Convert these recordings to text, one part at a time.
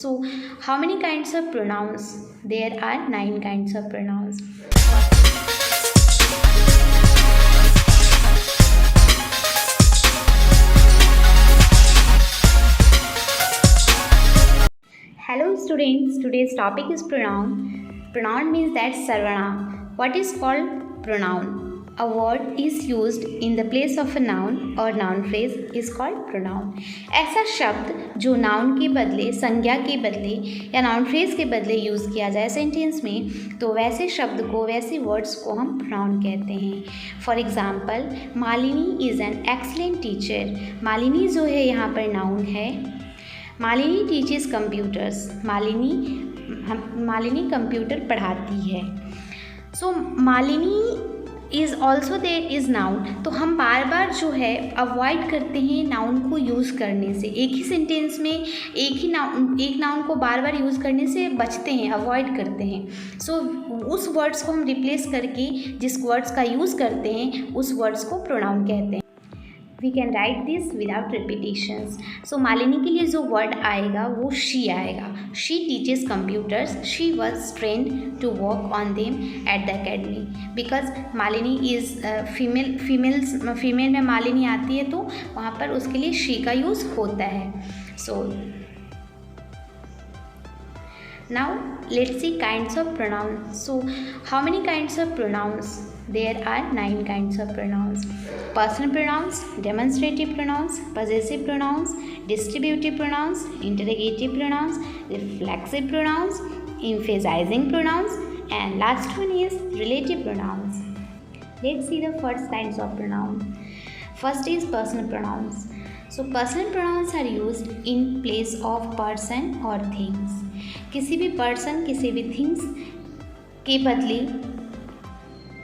So, how many kinds of pronouns? There are 9 kinds of pronouns. Hello students, today's topic is pronoun. Pronoun means that sarvana. What is called pronoun? A word is used in the place of a noun or noun phrase is called pronoun. ऐसा शब्द जो noun के बदले, संज्ञा के बदले या noun phrase के बदले यूज़ किया जाए सेंटेंस में, तो वैसे शब्द को, वैसे वर्ड्स को हम प्रोनाउन कहते हैं. For example, Malini is an excellent teacher. Malini जो है यहाँ पर नाउन है. Malini teaches computers. Malini computer पढ़ाती है. So Malini is also there is noun. तो हम बार बार जो है अवॉइड करते हैं नाउन को यूज़ करने से. एक ही सेंटेंस में एक नाउन को बार बार यूज़ करने से बचते हैं, अवॉइड करते हैं. सो उस वर्ड्स को हम रिप्लेस करके जिस वर्ड्स का यूज़ करते हैं उस वर्ड्स को प्रोनाउन कहते हैं. We can write this without repetitions. So Malini के लिए जो वर्ड आएगा वो शी आएगा. She teaches computers. She was trained to work on them at the academy. Because Malini is female में मालिनी आती है तो वहाँ पर उसके लिए शी का यूज़ होता है. सो now let's see kinds of pronouns. So how many kinds of pronouns? There are 9 kinds of pronouns. Personal pronouns, demonstrative pronouns, possessive pronouns, distributive pronouns, interrogative pronouns, reflexive pronouns, emphasizing pronouns, and last one is relative pronouns. Let's see the first kinds of pronoun. First is personal pronouns. So personal pronouns are used in place of person or things. किसी भी person, किसी भी things के बदले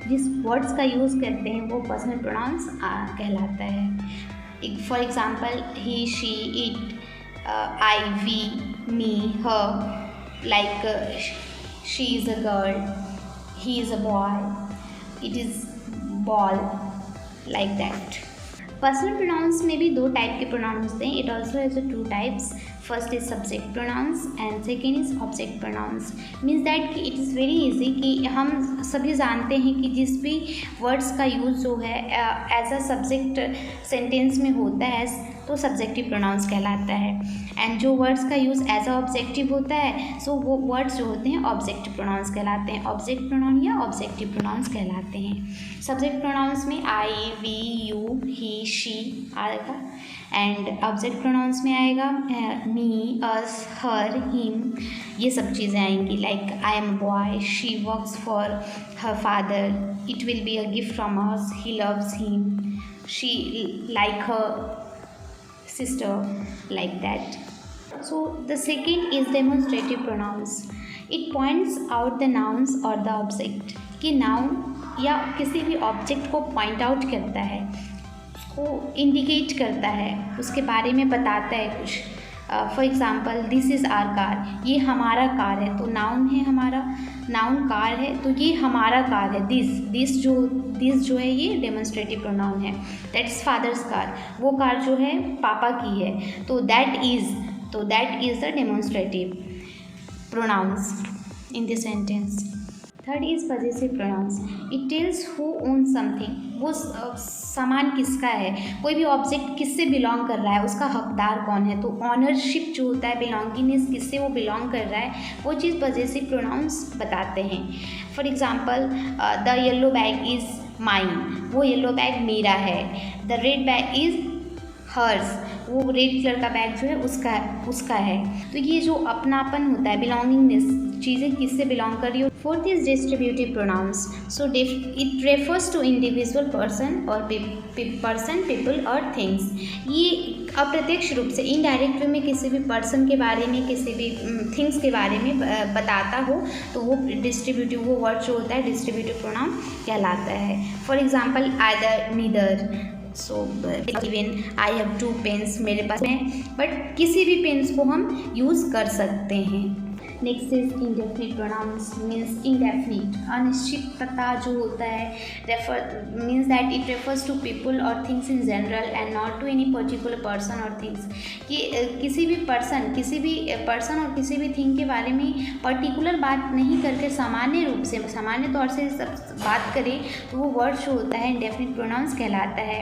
जिस words का use करते हैं वो पर्सनल प्रोनाउंस कहलाता है. For example, he, she, it, I, we, me, her. Like she is a girl, he is a boy, it is ball, like that. Personal pronouns में भी 2 टाइप के प्रोनाउंस होते हैं. It also has 2 types. First is subject pronouns and second is object pronouns. Means that कि it is very easy कि हम सभी जानते हैं कि जिस भी वर्ड्स का यूज़ जो है एज अ सब्जेक्ट सेंटेंस में होता है तो सब्जेक्टिव प्रोनाउंस कहलाता है. एंड जो वर्ड्स का यूज़ एज अ ऑब्जेक्टिव होता है सो वो वर्ड्स जो होते हैं ऑब्जेक्टिव प्रोनाउंस कहलाते हैं. ऑब्जेक्ट प्रोनाउन या ऑब्जेक्टिव प्रोनाउंस कहलाते हैं. सब्जेक्ट प्रोनाउंस में आई, वी, यू, ही, शी आएगा. एंड ऑब्जेक्ट प्रोनाउंस में आएगा मी, अस, हर, हिम, ये सब चीज़ें आएंगी. Like I am a boy, she works for her father, it will be a gift from us, he loves him, she like her sister, like that. So the second is demonstrative pronouns. It points out the nouns or the object. कि noun या किसी भी object को point out करता है, उसको indicate करता है, उसके बारे में बताता है कुछ. For example, this is our car. ये हमारा कार है तो नाउन है, हमारा नाउन कार है तो ये हमारा कार है. दिस जो है ये डेमोन्स्ट्रेटिव प्रोनाउन है. That's father's car. वो कार जो है पापा की है तो that is the demonstrative pronouns in this sentence. Third is possessive pronouns. It tells who own something. वो सामान किसका है, कोई भी ऑब्जेक्ट किससे बिलोंग कर रहा है, उसका हकदार कौन है. तो ऑनरशिप जो होता है, बिलोंगिंगनेस, किससे वो बिलोंग कर रहा है, वो चीज़ पजेसिव प्रोनाउंस बताते हैं. For example, the yellow bag is mine. वो येलो बैग मेरा है. The red bag is hers. वो रेड कलर का बैग जो है उसका है. तो ये जो अपनापन होता है, बिलोंगिंगनेस, चीज़ें किससे बिलोंग कर रही हो. Fourth is distributive pronouns. So it refers to individual person और पर्सन, पीपल और थिंग्स. ये अप्रत्यक्ष रूप से, इनडायरेक्ट वे में किसी भी पर्सन के बारे में, किसी भी थिंग्स के बारे में बताता हो तो वो डिस्ट्रीब्यूटिव, वो वर्ड जो होता है डिस्ट्रीब्यूटिव प्रोनाउन कहलाता है. For example, either, neither. So even I have 2 pens, मेरे पास है, बट किसी भी पेन्स को हम यूज़ कर सकते हैं. Next is indefinite pronouns means indefinite, अनिश्चितता जो होता है, refer means that it refers to people और things in general and not to any particular person और थिंग्स। कि किसी भी पर्सन और किसी भी थिंग के बारे में पर्टिकुलर बात नहीं करके सामान्य रूप से, सामान्य तौर से सब बात करें तो वो वर्ड जो होता है इंडेफिनिट प्रोनाउंस कहलाता है।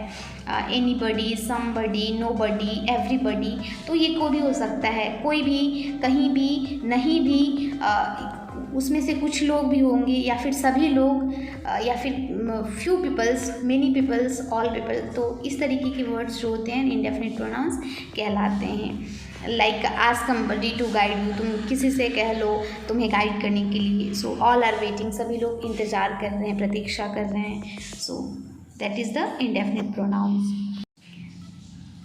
एनीबडी, समबडी, नोबडी, एवरीबडी, तो ये कोई भी हो सकता है, कोई भी, कहीं भी, नहीं भी, उसमें से कुछ लोग भी होंगे या फिर सभी लोग, या फिर few peoples, many peoples, all people. तो इस तरीके के वर्ड्स जो होते हैं इंडेफिनिट प्रोनाउंस कहलाते हैं। Like ask somebody to guide you, तुम किसी से कह लो तुम्हें गाइड करने के लिए। सो ऑल आर वेटिंग, सभी लोग इंतज़ार कर रहे हैं, प्रतीक्षा कर रहे हैं। So that is the indefinite pronouns.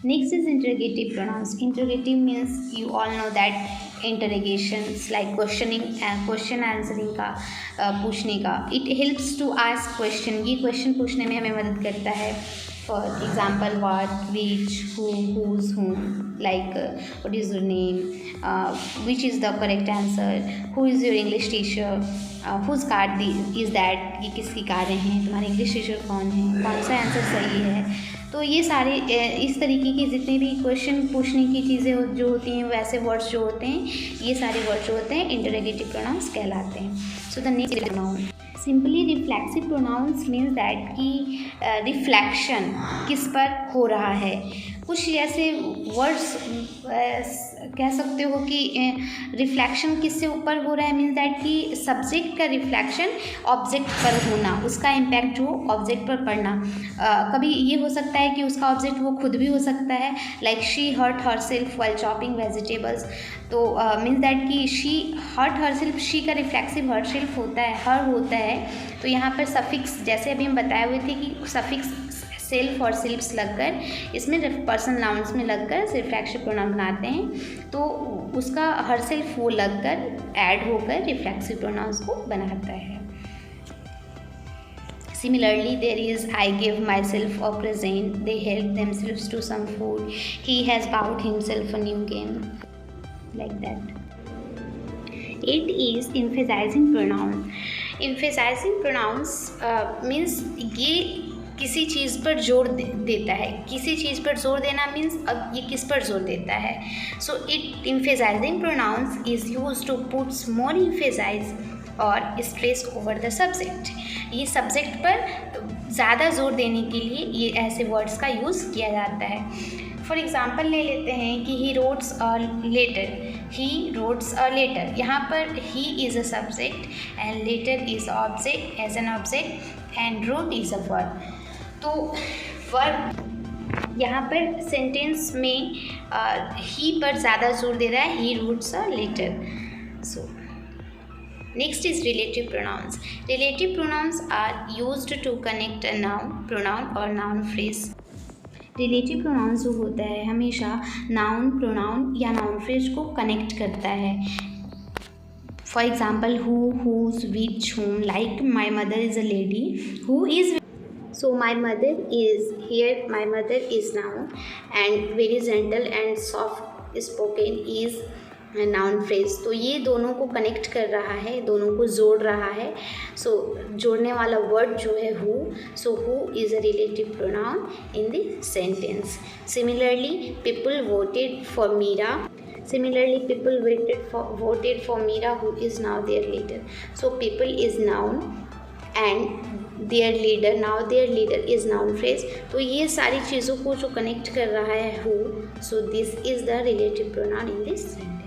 Next is interrogative pronouns. Interrogative means you all know that interrogations like questioning and question answering का पूछने का। It helps to ask question, ये question पूछने में हमें मदद करता है। For example, what, which, who, whose, whom, like what is your name, which is the correct answer, who is your English teacher, whose card is that, ये किसकी कारें हैं, तुम्हारे इंग्लिश टीचर कौन है, कौन सा आंसर सही है। तो ये सारे इस तरीके के जितने भी क्वेश्चन पूछने की चीज़ें जो होती हैं, वैसे वर्ड्स जो होते हैं, ये सारे वर्ड्स जो होते हैं इंटरोगेटिव प्रोनाउंस कहलाते हैं। So the next pronoun simply reflexive pronouns means that कि रिफ्लेक्शन किस पर हो रहा है। कुछ ऐसे वर्ड्स कह सकते हो कि रिफ्लेक्शन किससे ऊपर हो रहा है, मीन्स दैट कि सब्जेक्ट का रिफ्लेक्शन ऑब्जेक्ट पर होना, उसका इम्पैक्ट जो ऑब्जेक्ट पर पड़ना। कभी ये हो सकता है कि उसका ऑब्जेक्ट वो खुद भी हो सकता है, like she hurt herself while chopping vegetables. तो मीन्स दैट कि शी हर्ट हरसेल्फ, शी का रिफ्लेक्सिव हरसेल्फ होता है, हर होता है। तो यहाँ पर सफिक्स, जैसे अभी हम बताए हुए थे कि सफिक्स सेल्फ और सेल्फ्स लगकर, इसमें पर्सन नाउन्स में लगकर रिफ्लेक्सिव प्रोनाउन बनाते हैं। तो उसका हर सेल्फ वो लगकर ऐड होकर रिफ्लेक्सिव प्रोनाउंस को बनाता है। Similarly, there is I give myself a present, they help themselves to some food, he has bought himself a new game, like that. It is emphasizing pronoun. Emphasizing pronouns means ये किसी चीज़ पर जोर देता है। किसी चीज़ पर जोर देना मीन्स अब ये किस पर जोर देता है। So it emphasizing pronouns is used to put more emphasize और स्ट्रेस ओवर द सब्जेक्ट। ये सब्जेक्ट पर ज़्यादा जोर देने के लिए ये ऐसे वर्ड्स का यूज़ किया जाता है। फॉर एग्ज़ाम्पल ले लेते हैं कि ही writes a letter, he writes a letter. यहाँ पर he is a subject and letter is object as an object and wrote is a verb. तो वर्ब यहाँ पर सेंटेंस में ही पर ज़्यादा जोर दे रहा है, he writes a letter. So next is relative pronouns. Relative pronouns are used to connect a pronoun or noun phrase. Relative pronouns जो होता है हमेशा नाउन, प्रोनाउन या नाउन फ्रेज को कनेक्ट करता है। For example who, whose, which, whom, like my mother is a lady who is, so my mother is here, my mother is noun and very gentle and soft spoken is noun phrase. तो ये दोनों को connect कर रहा है, दोनों को जोड़ रहा है। सो जोड़ने वाला वर्ड जो है who, so who is a relative pronoun in the sentence. Similarly people voted for Meera, similarly people voted for Meera who is now their leader. So people is noun and their leader, now their leader is noun phrase. तो ये सारी चीज़ों को जो connect कर रहा है who, so this is the relative pronoun in this sentence.